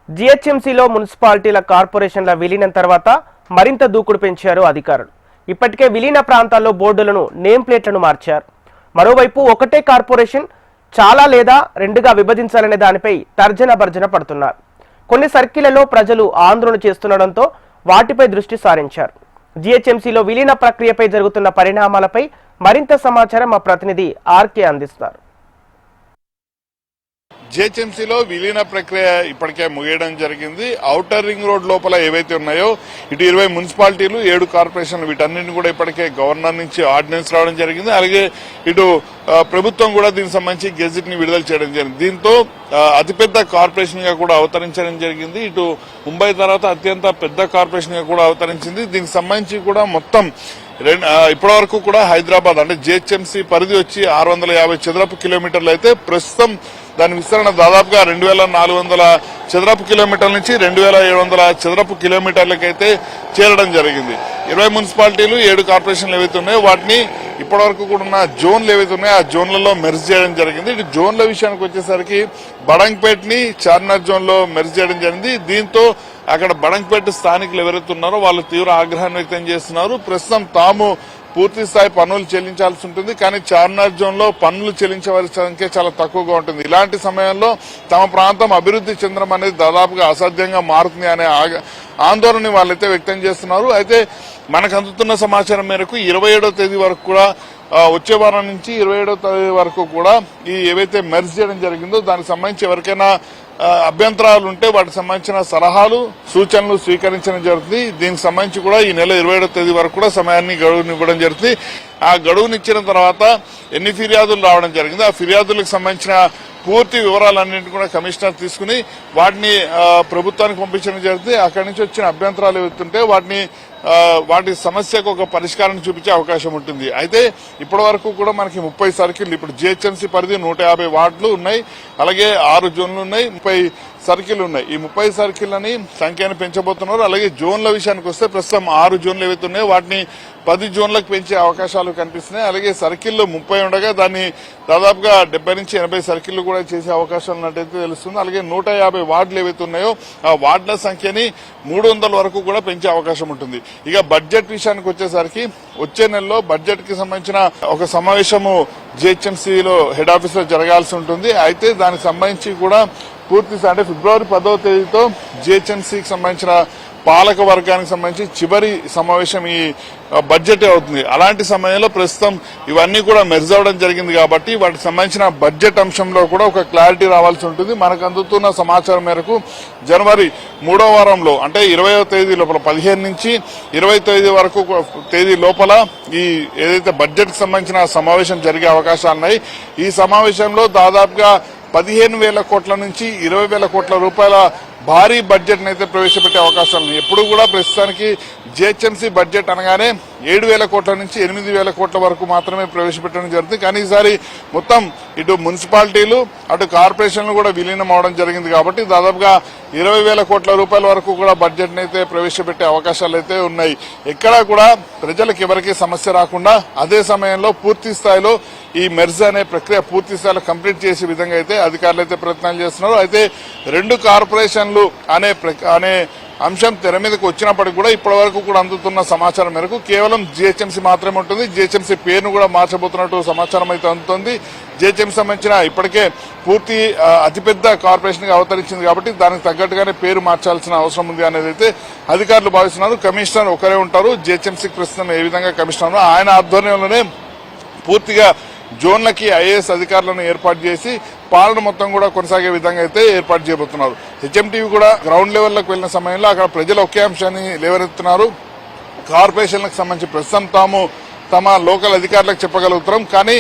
జీహెచ్ఎంసీలో మున్సిపాలిటీల కార్పొరేషన్ల విలీనం తర్వాత మరింత దూకుడు పెంచారు అధికారులు. ఇప్పటికే విలీన ప్రాంతాల్లో బోర్డులను నేమ్ ప్లేట్లను మార్చారు. మరోవైపు ఒకటే కార్పొరేషన్ చాలా లేదా రెండుగా విభజించాలనే దానిపై తర్జన భర్జన పడుతున్నారు. కొన్ని సర్కిళ్లలో ప్రజలు ఆందోళన చేస్తుండడంతో వాటిపై దృష్టి సారించారు. జీహెచ్ఎంసీలో విలీన ప్రక్రియపై జరుగుతున్న పరిణామాలపై మరింత సమాచారం మా ప్రతినిధి ఆర్కే అందిస్తారు. జీహెచ్ఎంసీలో విలీన ప్రక్రియ ఇప్పటికే ముగియడం జరిగింది. ఔటర్ రింగ్ రోడ్ లోపల ఏవైతే ఉన్నాయో ఇటు 20 మున్సిపాలిటీలు 7 కార్పొరేషన్లు వీటన్నింటినీ కూడా ఇప్పటికే గవర్నర్ నుంచి ఆర్డినెన్స్ రావడం జరిగింది. అలాగే ఇటు ప్రభుత్వం కూడా దీనికి సంబంధించి గెజిట్ ని విడుదల చేయడం జరిగింది. దీంతో అతిపెద్ద కార్పొరేషన్ గా కూడా అవతరించడం జరిగింది. ఇటు ముంబై తర్వాత అత్యంత పెద్ద కార్పొరేషన్ గా కూడా అవతరించింది. దీనికి సంబంధించి కూడా మొత్తం ఇప్పటి వరకు కూడా హైదరాబాద్ అంటే జీహెచ్ఎంసీ పరిధి వచ్చి 650 చదరపు కిలోమీటర్లు అయితే ప్రస్తుతం దాని విస్తరణ దాదాపుగా 2400 చదరపు కిలోమీటర్ల నుంచి 2700 చదరపు కిలోమీటర్లకైతే చేరడం జరిగింది. 20 మున్సిపాలిటీలు 7 కార్పొరేషన్లు ఏవైతే ఉన్నాయో వాటిని ఇప్పటి వరకు కూడా ఉన్న జోన్లు ఏవైతే ఉన్నాయో ఆ జోన్లలో మెర్జ్ చేయడం జరిగింది. ఇటు జోన్ల విషయానికి వచ్చేసరికి బడంగ్పేట్ ని చార్మినార్ జోన్ లో మెర్జ్ చేయడం జరిగింది. దీంతో అక్కడ బడంగ్పేట స్థానికులు ఎవరైతే ఉన్నారో వాళ్ళు తీవ్ర ఆగ్రహాన్ని వ్యక్తం చేస్తున్నారు. ప్రస్తుతం తాము పూర్తి స్థాయి పన్నులు చెల్లించాల్సి ఉంటుంది, కానీ చార్మినార్ జోన్ లో పన్నులు చెల్లించవలసిన సంఖ్య చాలా తక్కువగా ఉంటుంది. ఇలాంటి సమయంలో తమ ప్రాంతం అభివృద్ధి చెందడం అనేది దాదాపుగా అసాధ్యంగా మారుతుంది అనే ఆందోళన వాళ్ళైతే వ్యక్తం చేస్తున్నారు. అయితే మనకు అందుతున్న సమాచారం మేరకు 27వ తేదీ వరకు కూడా వచ్చే వారం నుంచి 27వ తేదీ వరకు కూడా ఈ ఏవైతే మెర్జ్ చేయడం జరిగిందో దానికి సంబంధించి ఎవరికైనా అభ్యంతరాలు ఉంటే వాటికి సంబంధించిన సలహాలు సూచనలు స్వీకరించడం జరుగుతుంది. దీనికి సంబంధించి కూడా ఈ నెల 27వ తేదీ వరకు కూడా సమయాన్ని గడువునివ్వడం జరుగుతుంది. ఆ గడువునిచ్చిన తర్వాత ఎన్ని ఫిర్యాదులు రావడం జరిగింది, ఆ ఫిర్యాదులకు సంబంధించిన పూర్తి వివరాలన్నింటి కూడా కమిషనర్ తీసుకుని వాటిని ప్రభుత్వానికి పంపించడం జరుగుతుంది. అక్కడి నుంచి వచ్చిన అభ్యంతరాలు ఏవైతుంటే వాటి సమస్యకు ఒక పరిష్కారం చూపించే అవకాశం ఉంటుంది. అయితే ఇప్పటి వరకు కూడా మనకి 30 సర్కిల్ ఇప్పుడు జీహెచ్ఎంసీ పరిధి 150 వార్డులు ఉన్నాయి, అలాగే 6 జోన్లు ఉన్నాయి, 30 సర్కిల్ ఉన్నాయి. ఈ 30 సర్కిల్లని సంఖ్యను పెంచబోతున్నారు. అలాగే జోన్ల విషయానికి వస్తే ప్రస్తుతం 6 జోన్లు ఏవైతే ఉన్నాయో వాటిని 10 జోన్లకు పెంచే అవకాశాలు కనిపిస్తున్నాయి. అలాగే సర్కిళ్లు 30 ఉండగా దాన్ని దాదాపుగా 70 నుంచి 80 సర్కిళ్లు కూడా చేసే అవకాశాలు ఉన్నట్టయితే తెలుస్తుంది. అలాగే 150 వార్డులు ఏవైతే ఉన్నాయో ఆ వార్డుల సంఖ్యని 300 వరకు కూడా పెంచే అవకాశం ఉంటుంది. ఇక బడ్జెట్ విషయానికి వచ్చేసరికి వచ్చే నెలలో బడ్జెట్ కి సంబంధించిన ఒక సమావేశము జీహెచ్ఎంసీలో హెడ్ ఆఫీస్ లో జరగాల్సి ఉంటుంది. అయితే దానికి సంబంధించి కూడా పూర్తి అంటే ఫిబ్రవరి 10వ తేదీతో జీహెచ్ఎంసీకి సంబంధించిన పాలక వర్గానికి సంబంధించి చివరి సమావేశం ఈ బడ్జెట్ అవుతుంది. అలాంటి సమయంలో ప్రస్తుతం ఇవన్నీ కూడా మెర్జ్ అవడం జరిగింది కాబట్టి వాటికి సంబంధించిన బడ్జెట్ అంశంలో కూడా ఒక క్లారిటీ రావాల్సి ఉంటుంది. మనకు అందుతున్న సమాచారం మేరకు జనవరి 3వ వారంలో అంటే 20వ తేదీ లోపల 15 నుంచి 20 తేదీ లోపల ఈ ఏదైతే బడ్జెట్ కి సంబంధించిన సమావేశం జరిగే అవకాశాలున్నాయి. ఈ సమావేశంలో దాదాపుగా 15,000 కోట్ల నుంచి 20,000 కోట్ల రూపాయల భారీ బడ్జెట్ అయితే ప్రవేశపెట్టే అవకాశాలు ఉన్నాయి. ఎప్పుడు కూడా ప్రస్తుతానికి జీహెచ్ఎంసీ బడ్జెట్ అనగానే 7,000 కోట్ల నుంచి 8,000 కోట్ల వరకు మాత్రమే ప్రవేశపెట్టడం జరుగుతుంది. కానీ ఈసారి మొత్తం ఇటు మున్సిపాలిటీలు అటు కార్పొరేషన్లు కూడా విలీనం అవడం జరిగింది కాబట్టి దాదాపుగా 20,000 కోట్ల రూపాయల వరకు కూడా బడ్జెట్ అయితే ప్రవేశపెట్టే అవకాశాలు అయితే ఉన్నాయి. ఎక్కడా కూడా ప్రజలకు ఎవరికీ సమస్య రాకుండా అదే సమయంలో పూర్తి స్థాయిలో ఈ మెర్జ్ అనే ప్రక్రియ పూర్తి స్థాయిలో కంప్లీట్ చేసే విధంగా అయితే అధికారులు అయితే ప్రయత్నాలు చేస్తున్నారు. అయితే 2 కార్పొరేషన్లు అనే అంశం తెర మీదకి వచ్చినప్పటికీ కూడా ఇప్పటి వరకు కూడా అందుతున్న సమాచారం మేరకు కేవలం జీహెచ్ఎంసీ మాత్రమే ఉంటుంది. జీహెచ్ఎంసీ పేరును కూడా మార్చబోతున్నట్టు సమాచారం అయితే అందుతుంది. జీహెచ్ఎంసీ సంబంధించిన ఇప్పటికే పూర్తి అతిపెద్ద కార్పొరేషన్ గా అవతరించింది కాబట్టి దానికి తగ్గట్టుగానే పేరు మార్చాల్సిన అవసరం ఉంది అనేది అయితే అధికారులు భావిస్తున్నారు. కమిషనర్ ఒకరే ఉంటారు. జీహెచ్ఎంసీకి ప్రస్తుతం ఏ విధంగా కమిషనర్ ఆయన ఆధ్వర్యంలోనే పూర్తిగా జోన్లకి ఐఏఎస్ అధికారులను ఏర్పాటు చేసి పాలన మొత్తం కూడా కొనసాగే విధంగా అయితే ఏర్పాటు చేయబోతున్నారు. హెచ్ఎంటీవీ కూడా గ్రౌండ్ లెవెల్లోకి వెళ్లిన సమయంలో అక్కడ ప్రజలు ఒకే అంశాన్ని లేవనెత్తున్నారు. కార్పొరేషన్లకు సంబంధించి ప్రస్తుతం తమ లోకల్ అధికారులకు చెప్పగలుగుతున్నాం, కానీ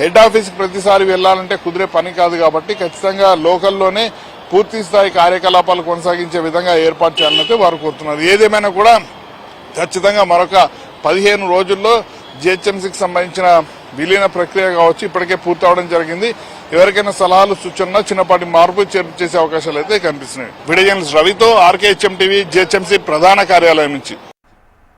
హెడ్ ఆఫీస్కి ప్రతిసారి వెళ్లాలంటే కుదిరే పని కాదు కాబట్టి ఖచ్చితంగా లోకల్లోనే పూర్తి స్థాయి కార్యకలాపాలు కొనసాగించే విధంగా ఏర్పాటు చేయాలని వారు కోరుతున్నారు. ఏదేమైనా కూడా ఖచ్చితంగా మరొక 15 రోజుల్లో జీహెచ్ఎంసీకి సంబంధించిన విలీన ప్రక్రియ కావచ్చు ఇప్పటికే పూర్తి అవడం జరిగింది. ఎవరికైనా సలహాలు సూచనలు చిన్నపాటి మార్పు చేర్పు చేసే అవకాశాలు అయితే కనిపిస్తున్నాయి. వీడియో జర్నలిస్ట్ రవితో ఆర్కే హెచ్ఎం టీవీ జీహెచ్ఎంసీ ప్రధాన కార్యాలయం నుంచి.